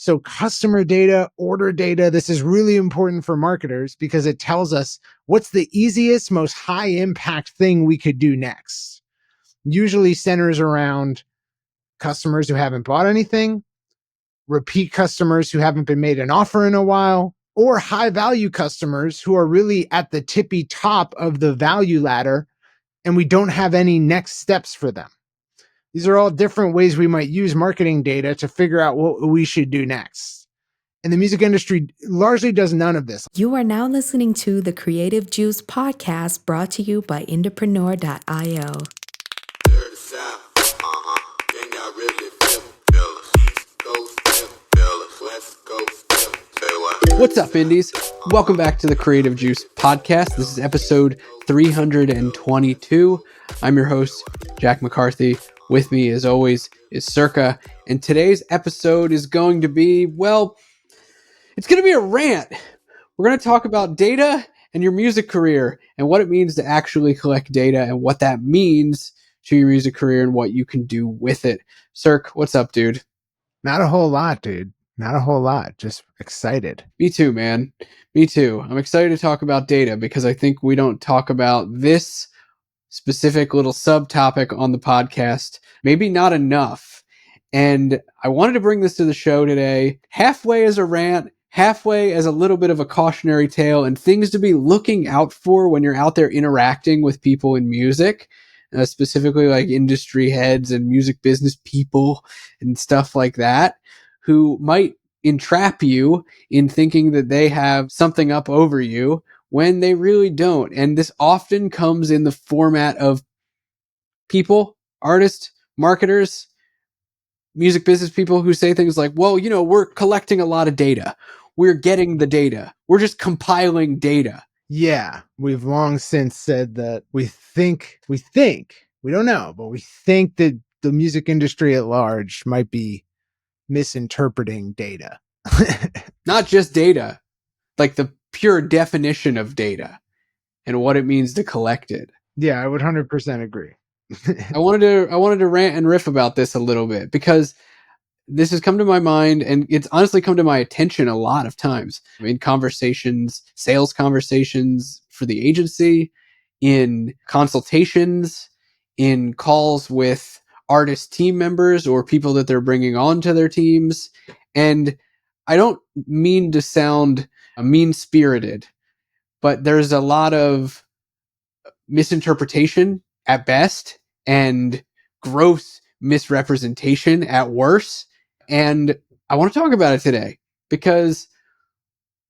So customer data, order data, this is really important for marketers because it tells us what's the easiest, most high impact thing we could do next. Usually centers around customers who haven't bought anything, repeat customers who haven't been made an offer in a while, or high value customers who are really at the tippy top of the value ladder and we don't have any next steps for them. These are all different ways we might use marketing data to figure out what we should do next. And the music industry largely does none of this. You are now listening to the Creative Juice podcast brought to you by Entrepreneur.io. What's up, Indies? Welcome back to the Creative Juice podcast. This is episode 322. I'm your host, Jack McCarthy. With me, as always, is Circa. And today's episode is going to be, well, it's going to be a rant. We're going to talk about data and your music career and what it means to actually collect data and what that means to your music career and what you can do with it. Cirque, what's up, dude? Not a whole lot, dude. Not a whole lot. Just excited. Me too, man. Me too. I'm excited to talk about data because I think we don't talk about this specific little subtopic on the podcast, maybe not enough. And I wanted to bring this to the show today, halfway as a rant, halfway as a little bit of a cautionary tale and things to be looking out for when you're out there interacting with people in music, specifically like industry heads and music business people and stuff like that, who might entrap you in thinking that they have something up over you when they really don't. And this often comes in the format of people, artists, marketers, music business people who say things like, well, we're collecting a lot of data. We're getting the data. We're just compiling data. Yeah, we've long since said that we think, we don't know, but we think that the music industry at large might be misinterpreting data. Not just data, like the pure definition of data and what it means to collect it. Yeah, I would 100% agree. I wanted to rant and riff about this a little bit because this has come to my mind and it's honestly come to my attention a lot of times in conversations, sales conversations for the agency, in consultations, in calls with artist team members or people that they're bringing on to their teams. And I don't mean to sound mean-spirited, but there's a lot of misinterpretation at best and gross misrepresentation at worst. And I want to talk about it today because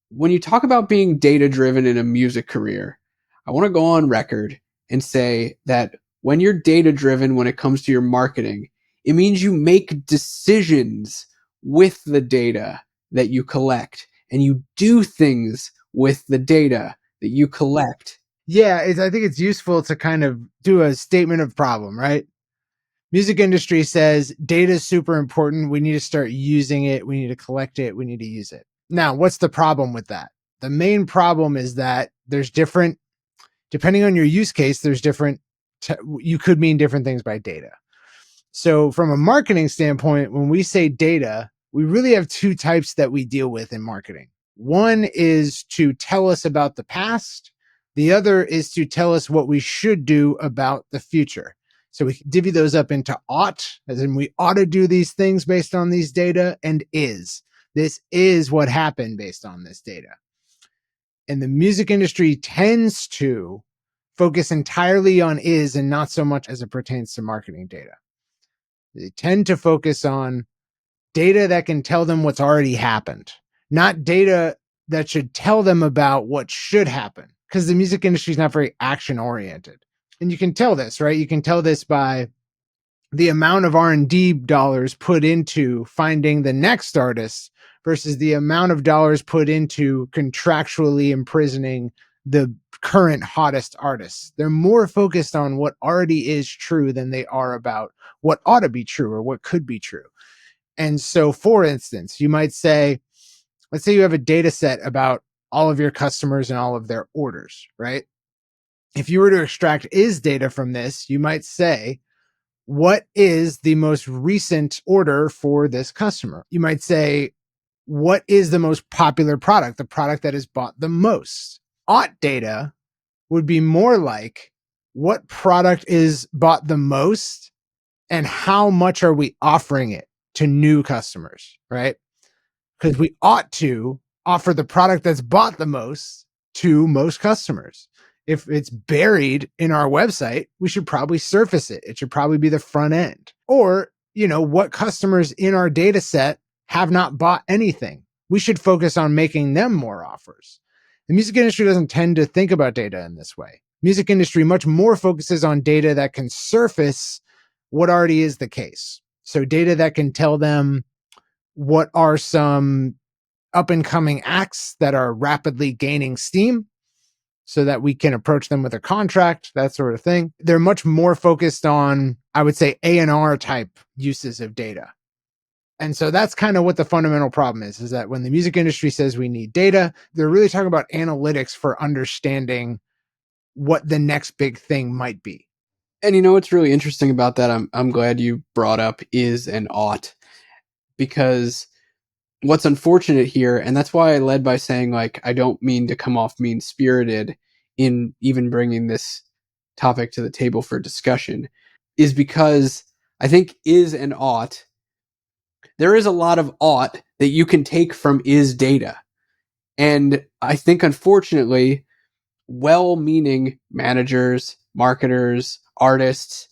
when you talk about being data-driven in a music career, I want to go on record and say that when you're data-driven when it comes to your marketing, it means you make decisions with the data that you collect and you do things with the data that you collect. Yeah, I think it's useful to kind of do a statement of problem, right? Music industry says data is super important. We need to start using it. We need to collect it. We need to use it. Now, what's the problem with that? The main problem is that there's different, depending on your use case, there's different, you could mean different things by data. So from a marketing standpoint, when we say data, we really have two types that we deal with in marketing. One is to tell us about the past. The other is to tell us what we should do about the future. So we divvy those up into ought, as in we ought to do these things based on these data, and is. This is what happened based on this data. And the music industry tends to focus entirely on is and not so much as it pertains to marketing data. They tend to focus on data that can tell them what's already happened, not data that should tell them about what should happen, because the music industry is not very action oriented. And you can tell this, right? You can tell this by the amount of R&D dollars put into finding the next artist versus the amount of dollars put into contractually imprisoning the current hottest artists. They're more focused on what already is true than they are about what ought to be true or what could be true. And so, for instance, you might say, let's say you have a data set about all of your customers and all of their orders, right? If you were to extract is data from this, you might say, what is the most recent order for this customer? You might say, what is the most popular product, the product that is bought the most. Ought data would be more like what product is bought the most and how much are we offering it to new customers, right? Because we ought to offer the product that's bought the most to most customers. If it's buried in our website, we should probably surface it. It should probably be the front end. Or, what customers in our data set have not bought anything. We should focus on making them more offers. The music industry doesn't tend to think about data in this way. Music industry much more focuses on data that can surface what already is the case. So data that can tell them what are some up and coming acts that are rapidly gaining steam so that we can approach them with a contract, that sort of thing. They're much more focused on, I would say, A&R type uses of data. And so that's kind of what the fundamental problem is that when the music industry says we need data, they're really talking about analytics for understanding what the next big thing might be. And what's really interesting about that, I'm glad you brought up is and ought, because what's unfortunate here, and that's why I led by saying, I don't mean to come off mean-spirited in even bringing this topic to the table for discussion, is because I think is and ought, there is a lot of ought that you can take from is data. And I think, unfortunately, well-meaning managers, marketers, artists,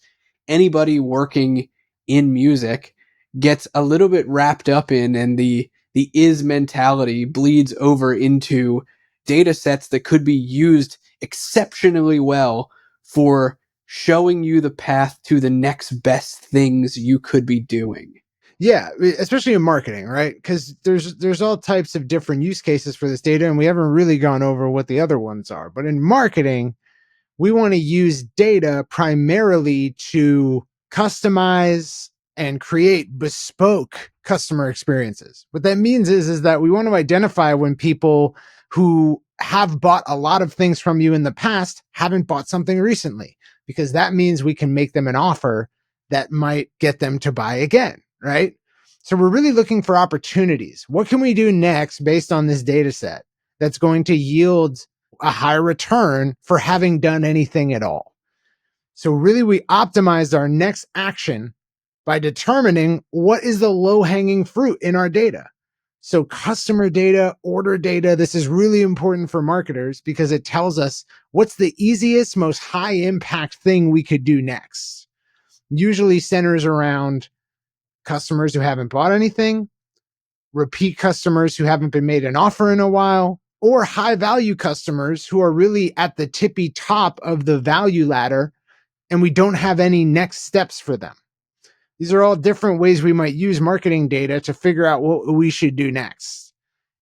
anybody working in music gets a little bit wrapped up in, and the is mentality bleeds over into data sets that could be used exceptionally well for showing you the path to the next best things you could be doing. Yeah, especially in marketing, right? Because there's all types of different use cases for this data, and we haven't really gone over what the other ones are. But in marketing, we want to use data primarily to customize and create bespoke customer experiences. What that means is that we want to identify when people who have bought a lot of things from you in the past haven't bought something recently, because that means we can make them an offer that might get them to buy again, right? So we're really looking for opportunities. What can we do next based on this data set that's going to yield a high return for having done anything at all? So really we optimized our next action by determining what is the low-hanging fruit in our data. So customer data, order data, this is really important for marketers because it tells us what's the easiest, most high impact thing we could do next. Usually centers around customers who haven't bought anything, repeat customers who haven't been made an offer in a while, or high value customers who are really at the tippy top of the value ladder and we don't have any next steps for them. These are all different ways we might use marketing data to figure out what we should do next.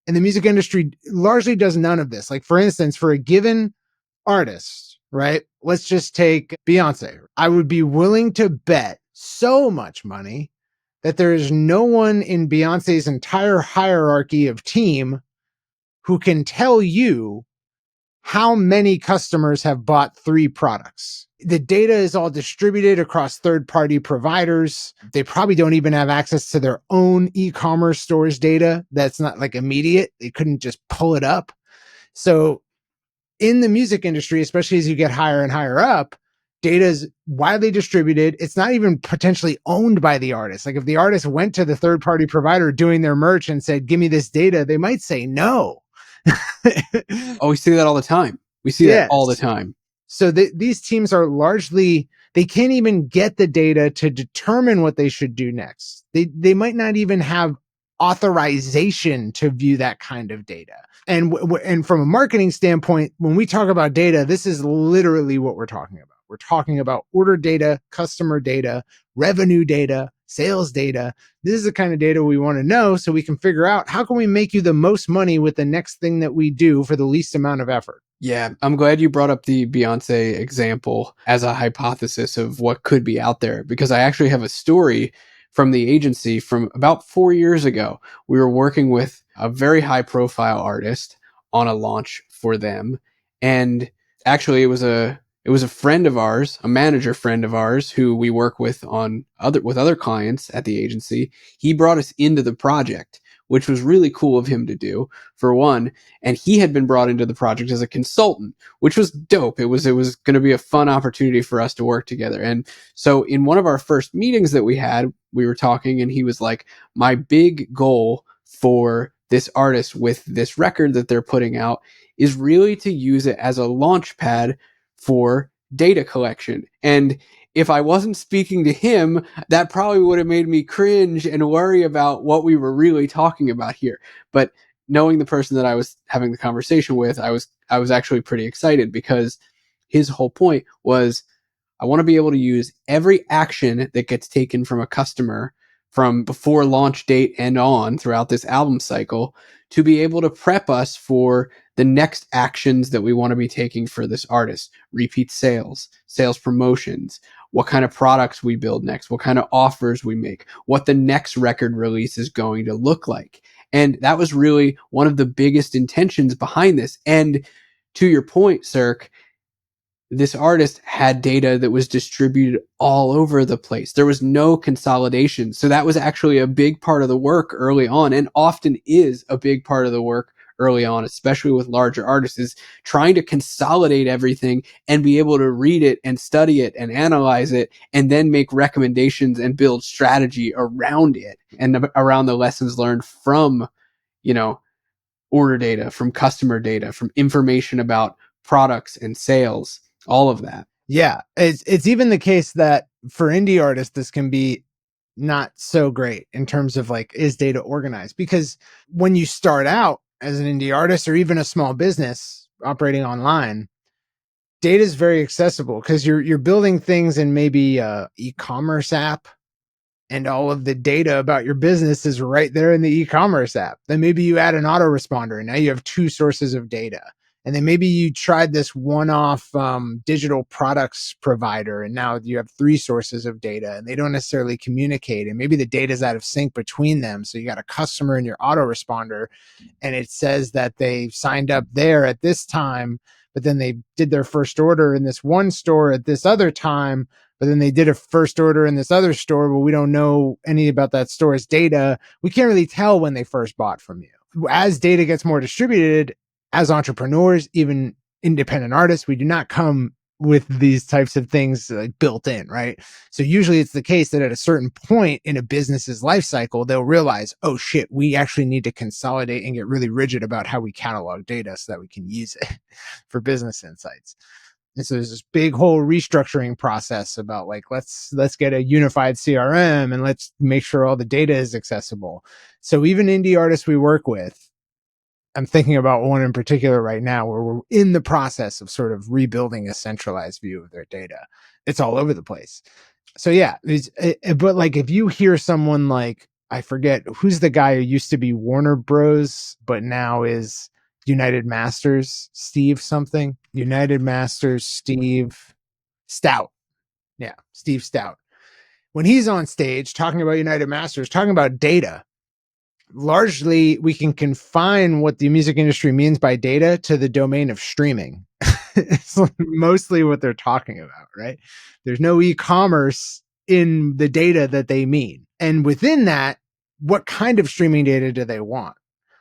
And the music industry largely does none of this. Like, for instance, for a given artist, right? Let's just take Beyonce. I would be willing to bet so much money that there is no one in Beyonce's entire hierarchy of team who can tell you how many customers have bought 3 products. The data is all distributed across third-party providers. They probably don't even have access to their own e-commerce stores data. That's not like immediate. They couldn't just pull it up. So in the music industry, especially as you get higher and higher up, data is widely distributed. It's not even potentially owned by the artist. Like if the artist went to the third-party provider doing their merch and said, give me this data, they might say no. Oh, we see that all the time. We see that all the time. So these teams are largely, they can't even get the data to determine what they should do next. They might not even have authorization to view that kind of data. And from a marketing standpoint, when we talk about data, this is literally what we're talking about. We're talking about order data, customer data, revenue data, sales data. This is the kind of data we want to know so we can figure out how can we make you the most money with the next thing that we do for the least amount of effort. Yeah, I'm glad you brought up the Beyonce example as a hypothesis of what could be out there, because I actually have a story from the agency from about 4 years ago. We were working with a very high profile artist on a launch for them. And actually it was a friend of ours, a manager friend of ours who we work with on other clients at the agency. He brought us into the project. which was really cool of him to do, for one. And he had been brought into the project as a consultant, which was dope. It was going to be a fun opportunity for us to work together. And so in one of our first meetings that we had, we were talking, and he was like, my big goal for this artist with this record that they're putting out is really to use it as a launch pad for data collection. And if I wasn't speaking to him, that probably would have made me cringe and worry about what we were really talking about here. But knowing the person that I was having the conversation with, I was actually pretty excited, because his whole point was, I want to be able to use every action that gets taken from a customer from before launch date and on throughout this album cycle to be able to prep us for the next actions that we want to be taking for this artist. Repeat sales, sales promotions, what kind of products we build next, what kind of offers we make, what the next record release is going to look like. And that was really one of the biggest intentions behind this. And to your point, Cirque, this artist had data that was distributed all over the place. There was no consolidation. So that was actually a big part of the work early on, and often is a big part of the work early on, especially with larger artists, is trying to consolidate everything and be able to read it and study it and analyze it, and then make recommendations and build strategy around it and around the lessons learned from, order data, from customer data, from information about products and sales. All of that. Yeah. It's even the case that for indie artists, this can be not so great in terms of like, is data organized? Because when you start out as an indie artist or even a small business operating online, data is very accessible because you're building things in maybe a e-commerce app, and all of the data about your business is right there in the e-commerce app. Then maybe you add an autoresponder and now you have two sources of data. And then maybe you tried this one-off digital products provider, and now you have three sources of data, and they don't necessarily communicate. And maybe the data is out of sync between them. So you got a customer in your autoresponder, and it says that they signed up there at this time, but then they did their first order in this one store at this other time, but then they did a first order in this other store, but we don't know any about that store's data. We can't really tell when they first bought from you. As data gets more distributed, as entrepreneurs, even independent artists, we do not come with these types of things like built in, right? So usually it's the case that at a certain point in a business's life cycle, they'll realize, oh shit, we actually need to consolidate and get really rigid about how we catalog data so that we can use it for business insights. And so there's this big whole restructuring process about like, let's get a unified CRM and let's make sure all the data is accessible. So even indie artists we work with, I'm thinking about one in particular right now where we're in the process of sort of rebuilding a centralized view of their data. It's all over the place. So yeah, but like if you hear someone like, I forget who's the guy who used to be Warner Bros, but now is United Masters, Steve something. United Masters, Steve Stout. Yeah, Steve Stout. When he's on stage talking about United Masters, talking about data, largely we can confine what the music industry means by data to the domain of streaming. It's mostly what they're talking about, right? There's no e-commerce in the data that they mean. And within that, what kind of streaming data do they want?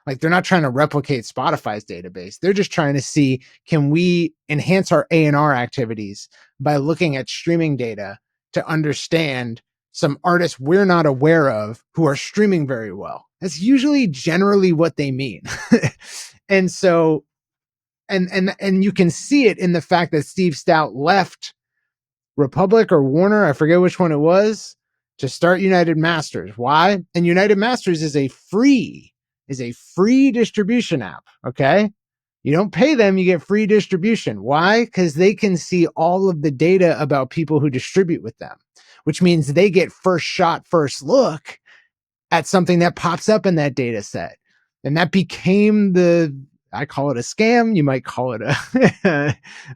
Like they're not trying to replicate Spotify's database. They're just trying to see, can we enhance our A&R activities by looking at streaming data to understand some artists we're not aware of who are streaming very well. That's usually generally what they mean. And so, and you can see it in the fact that Steve Stout left Republic or Warner, I forget which one it was, to start United Masters. Why? And United Masters is a free distribution app. Okay. You don't pay them, you get free distribution. Why? Because they can see all of the data about people who distribute with them, which means they get first shot, first look at something that pops up in that data set. And that became I call it a scam. You might call it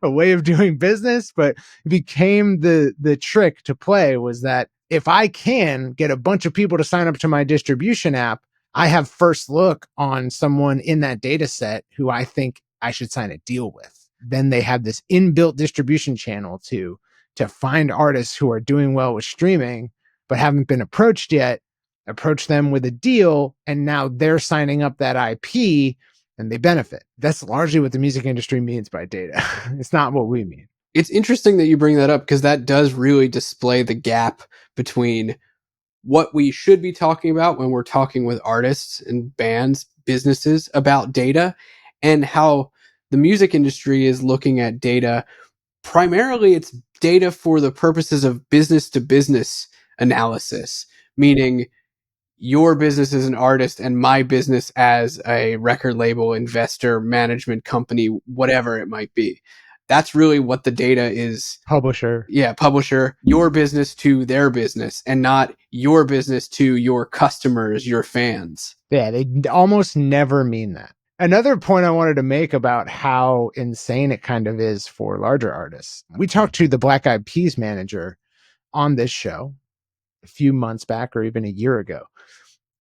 a way of doing business, but it became the trick to play was that if I can get a bunch of people to sign up to my distribution app, I have first look on someone in that data set who I think I should sign a deal with. Then they have this inbuilt distribution channel to find artists who are doing well with streaming, but haven't been approached yet. approach them with a deal, and now they're signing up that IP and they benefit. That's largely what the music industry means by data. It's not what we mean. It's interesting that you bring that up because that does really display the gap between what we should be talking about when we're talking with artists and bands, businesses about data, and how the music industry is looking at data. Primarily, it's data for the purposes of business to business analysis, meaning your business as an artist and my business as a record label, investor, management company, whatever it might be. That's really what the data is. Publisher. Yeah, publisher, your business to their business, and not your business to your customers, your fans. Yeah, they almost never mean that. Another point I wanted to make about how insane it kind of is for larger artists. We talked to the Black Eyed Peas manager on this show a few months back or even a year ago.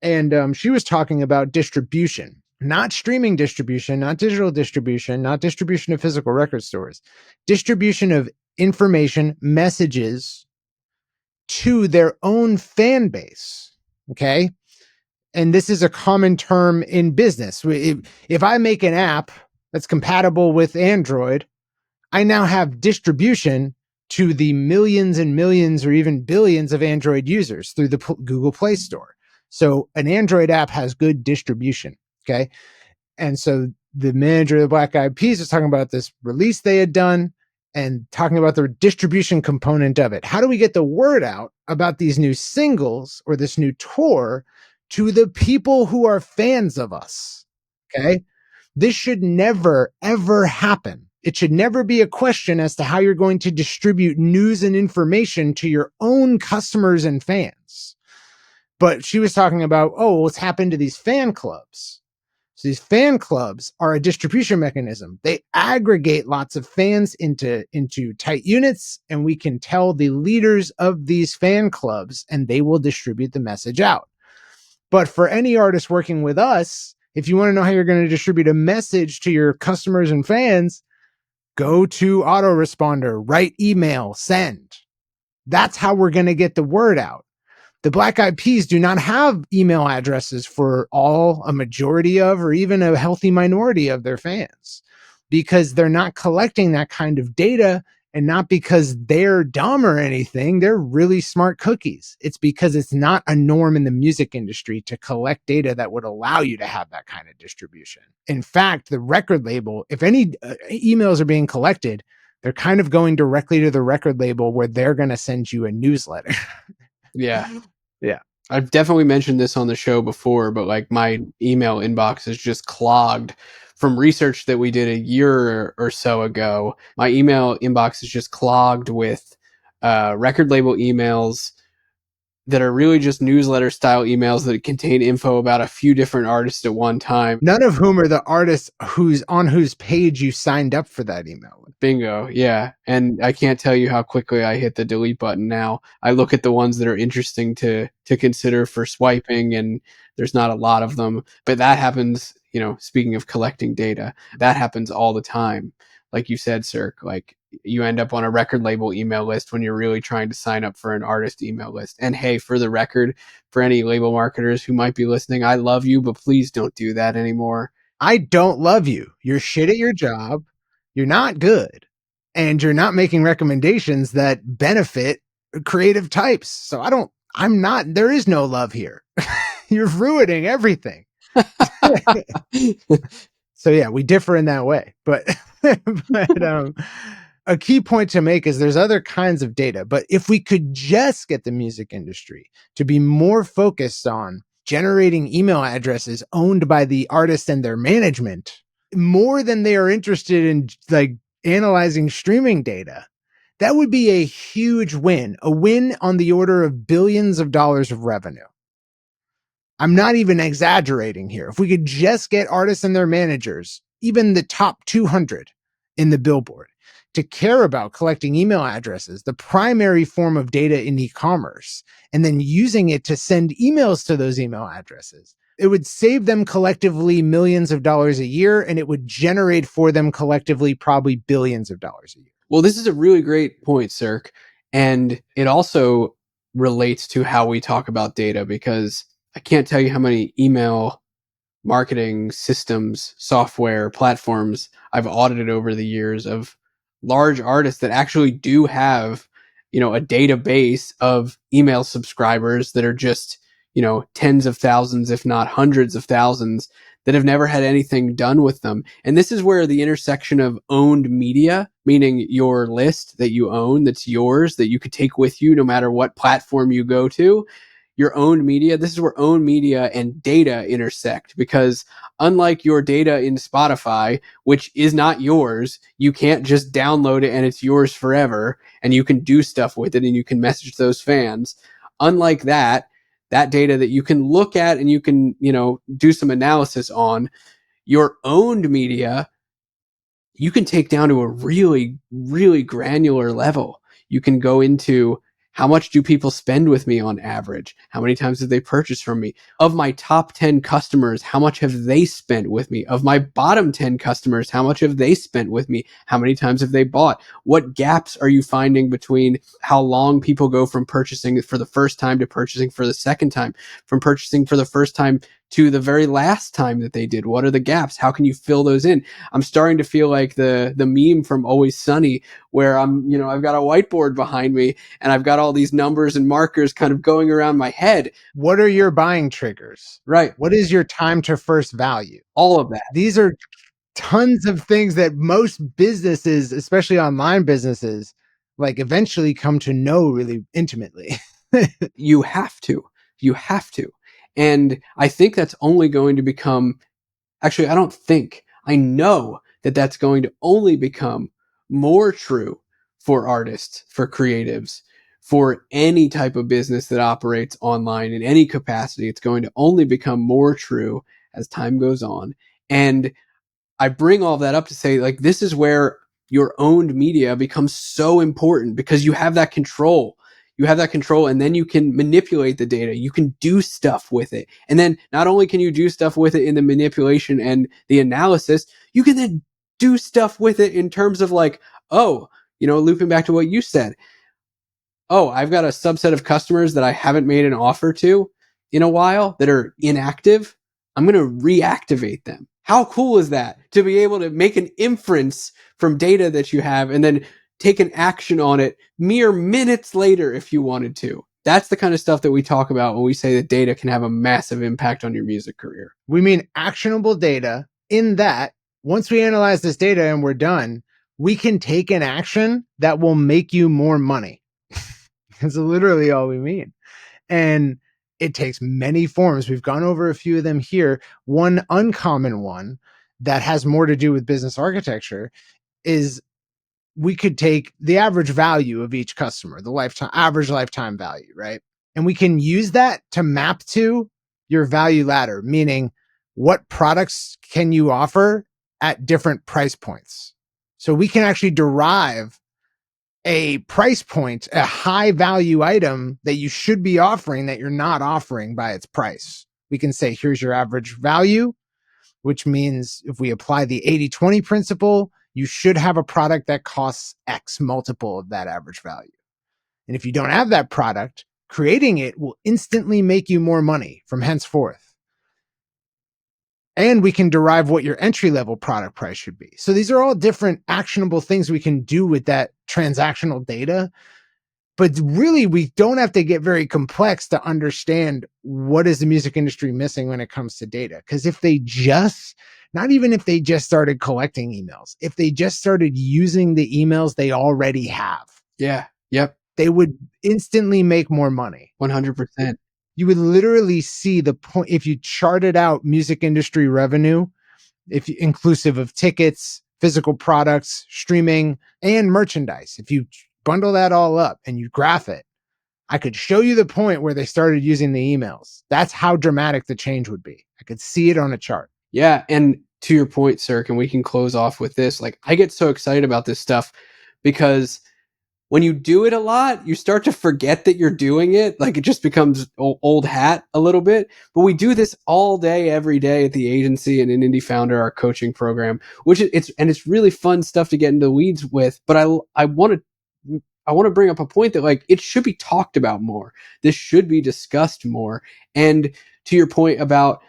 And she was talking about distribution, not streaming distribution, not digital distribution, not distribution of physical record stores, distribution of information, messages to their own fan base. Okay. And this is a common term in business. If I make an app that's compatible with Android, I now have distribution to the millions and millions or even billions of Android users through the Google Play Store. So an Android app has good distribution. Okay. And so the manager of the Black Eyed Peas was talking about this release they had done and talking about the distribution component of it. How do we get the word out about these new singles or this new tour to the people who are fans of us? Okay. This should never, ever happen. It should never be a question as to how you're going to distribute news and information to your own customers and fans. But she was talking about, oh, what's happened to these fan clubs? So these fan clubs are a distribution mechanism. They aggregate lots of fans into tight units, and we can tell the leaders of these fan clubs, and they will distribute the message out. But for any artist working with us, if you want to know how you're going to distribute a message to your customers and fans, go to autoresponder, write email, send. That's how we're going to get the word out. The Black Eyed Peas do not have email addresses for all, a majority of, or even a healthy minority of their fans, because they're not collecting that kind of data, and not because they're dumb or anything. They're really smart cookies. It's because it's not a norm in the music industry to collect data that would allow you to have that kind of distribution. In fact, the record label, if any emails are being collected, they're kind of going directly to the record label where they're going to send you a newsletter. Yeah. Yeah. I've definitely mentioned this on the show before, but like my email inbox is just clogged from research that we did a year or so ago. My email inbox is just clogged with record label emails that are really just newsletter style emails that contain info about a few different artists at one time. None of whom are the artists whose page you signed up for that email. Bingo. Yeah. And I can't tell you how quickly I hit the delete button now. I look at the ones that are interesting to consider for swiping, and there's not a lot of them. But that happens, speaking of collecting data, that happens all the time. Like you said, Cirque, like you end up on a record label email list when you're really trying to sign up for an artist email list. And hey, for the record, for any label marketers who might be listening, I love you, but please don't do that anymore. I don't love you. You're shit at your job. You're not good. And you're not making recommendations that benefit creative types. So there is no love here. You're ruining everything. So yeah, we differ in that way. But a key point to make is there's other kinds of data. But if we could just get the music industry to be more focused on generating email addresses owned by the artist and their management, more than they are interested in like analyzing streaming data, that would be a huge win, a win on the order of billions of dollars of revenue. I'm not even exaggerating here. If we could just get artists and their managers, even the top 200 in the Billboard, to care about collecting email addresses, the primary form of data in e-commerce, and then using it to send emails to those email addresses, it would save them collectively millions of dollars a year, and it would generate for them collectively probably billions of dollars a year. Well, this is a really great point, Cirque. And it also relates to how we talk about data, because I can't tell you how many email marketing systems, software, platforms I've audited over the years of large artists that actually do have, a database of email subscribers that are just, tens of thousands, if not hundreds of thousands, that have never had anything done with them. And this is where the intersection of owned media, meaning your list that you own, that's yours, that you could take with you no matter what platform you go to, your own media. This is where own media and data intersect, because unlike your data in Spotify, which is not yours, you can't just download it and it's yours forever and you can do stuff with it and you can message those fans. Unlike that data that you can look at and you can, do some analysis on, your owned media you can take down to a really, really granular level. You can go into how much do people spend with me on average? How many times did they purchase from me? Of my top 10 customers, how much have they spent with me? Of my bottom 10 customers, how much have they spent with me? How many times have they bought? What gaps are you finding between how long people go from purchasing for the first time to purchasing for the second time, from purchasing for the first time to the very last time that they did? What are the gaps? How can you fill those in? I'm starting to feel like the meme from Always Sunny, where I've got a whiteboard behind me and I've got all these numbers and markers kind of going around my head. What are your buying triggers? Right. What is your time to first value? All of that. These are tons of things that most businesses, especially online businesses, like eventually come to know really intimately. You have to. You have to. And I think that's only going to become, actually, I don't think, I know that that's going to only become more true for artists, for creatives, for any type of business that operates online in any capacity. It's going to only become more true as time goes on. And I bring all that up to say, like, this is where your owned media becomes so important, because you have that control. You have that control, and then you can manipulate the data. You can do stuff with it. And then not only can you do stuff with it in the manipulation and the analysis, you can then do stuff with it in terms of like, oh, looping back to what you said. Oh, I've got a subset of customers that I haven't made an offer to in a while that are inactive. I'm going to reactivate them. How cool is that, to be able to make an inference from data that you have and then take an action on it mere minutes later if you wanted to? That's the kind of stuff that we talk about when we say that data can have a massive impact on your music career. We mean actionable data, in that once we analyze this data and we're done, we can take an action that will make you more money. That's literally all we mean. And it takes many forms. We've gone over a few of them here. One uncommon one that has more to do with business architecture is we could take the average value of each customer, the average lifetime value, right? And we can use that to map to your value ladder, meaning what products can you offer at different price points. So we can actually derive a price point, a high value item that you should be offering that you're not offering by its price. We can say, here's your average value, which means if we apply the 80-20 principle, you should have a product that costs X multiple of that average value. And if you don't have that product, creating it will instantly make you more money from henceforth. And we can derive what your entry-level product price should be. So these are all different actionable things we can do with that transactional data. But really, we don't have to get very complex to understand what is the music industry missing when it comes to data. Because not even if they just started collecting emails, if they just started using the emails they already have. Yeah. Yep. They would instantly make more money. 100%. You would literally see the point if you charted out music industry revenue, inclusive of tickets, physical products, streaming, and merchandise. If you bundle that all up and you graph it, I could show you the point where they started using the emails. That's how dramatic the change would be. I could see it on a chart. Yeah. And to your point, sir, and we can close off with this. Like, I get so excited about this stuff because when you do it a lot, you start to forget that you're doing it. Like, it just becomes old hat a little bit. But we do this all day, every day at the agency and in Indie Founder, our coaching program, it's really fun stuff to get into the weeds with. But I want to bring up a point that, like, it should be talked about more. This should be discussed more. And to your point about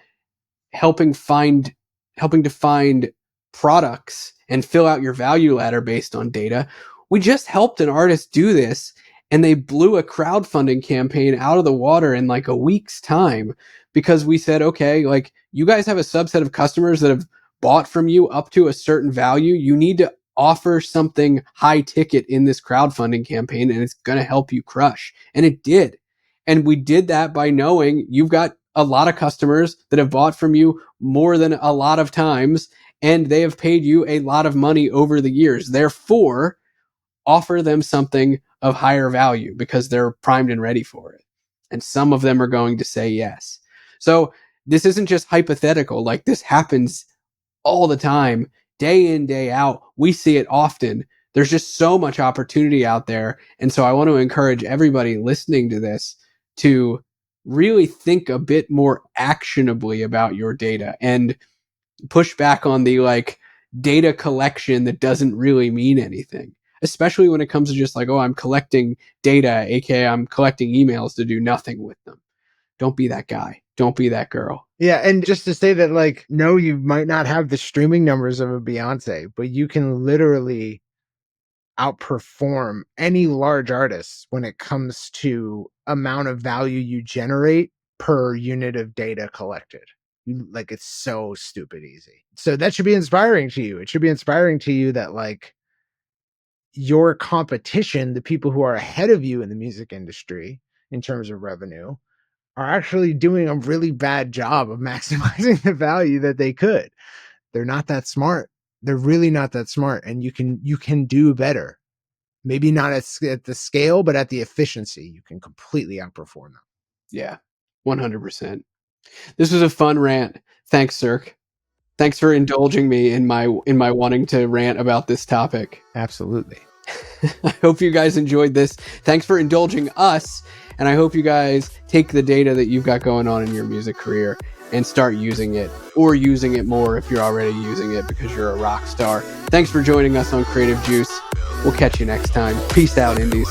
helping to find products and fill out your value ladder based on data. We just helped an artist do this, and they blew a crowdfunding campaign out of the water in like a week's time because we said, okay, like you guys have a subset of customers that have bought from you up to a certain value. You need to offer something high ticket in this crowdfunding campaign, and it's going to help you crush. And it did. And we did that by knowing you've got a lot of customers that have bought from you more than a lot of times, and they have paid you a lot of money over the years. Therefore, offer them something of higher value because they're primed and ready for it. And some of them are going to say yes. So this isn't just hypothetical. Like, this happens all the time, day in, day out. We see it often. There's just so much opportunity out there. And so I want to encourage everybody listening to this to really think a bit more actionably about your data and push back on the like data collection that doesn't really mean anything, especially when it comes to just like, oh, I'm collecting data, aka I'm collecting emails to do nothing with them. Don't be that guy. Don't be that girl. Yeah, and just to say that, like, no, you might not have the streaming numbers of a Beyonce, but you can literally outperform any large artist when it comes to amount of value you generate per unit of data collected. Like, it's so stupid easy. So that should be inspiring to you. It should be inspiring to you that, like, your competition, the people who are ahead of you in the music industry in terms of revenue, are actually doing a really bad job of maximizing the value that they could. They're not that smart. They're really not that smart. And you can do better. Maybe not at the scale, but at the efficiency, you can completely outperform them. Yeah, 100%. This was a fun rant. Thanks, Cirque. Thanks for indulging me in my wanting to rant about this topic. Absolutely. I hope you guys enjoyed this. Thanks for indulging us. And I hope you guys take the data that you've got going on in your music career and start using it, or using it more if you're already using it because you're a rock star. Thanks for joining us on Creative Juice. We'll catch you next time. Peace out, Indies.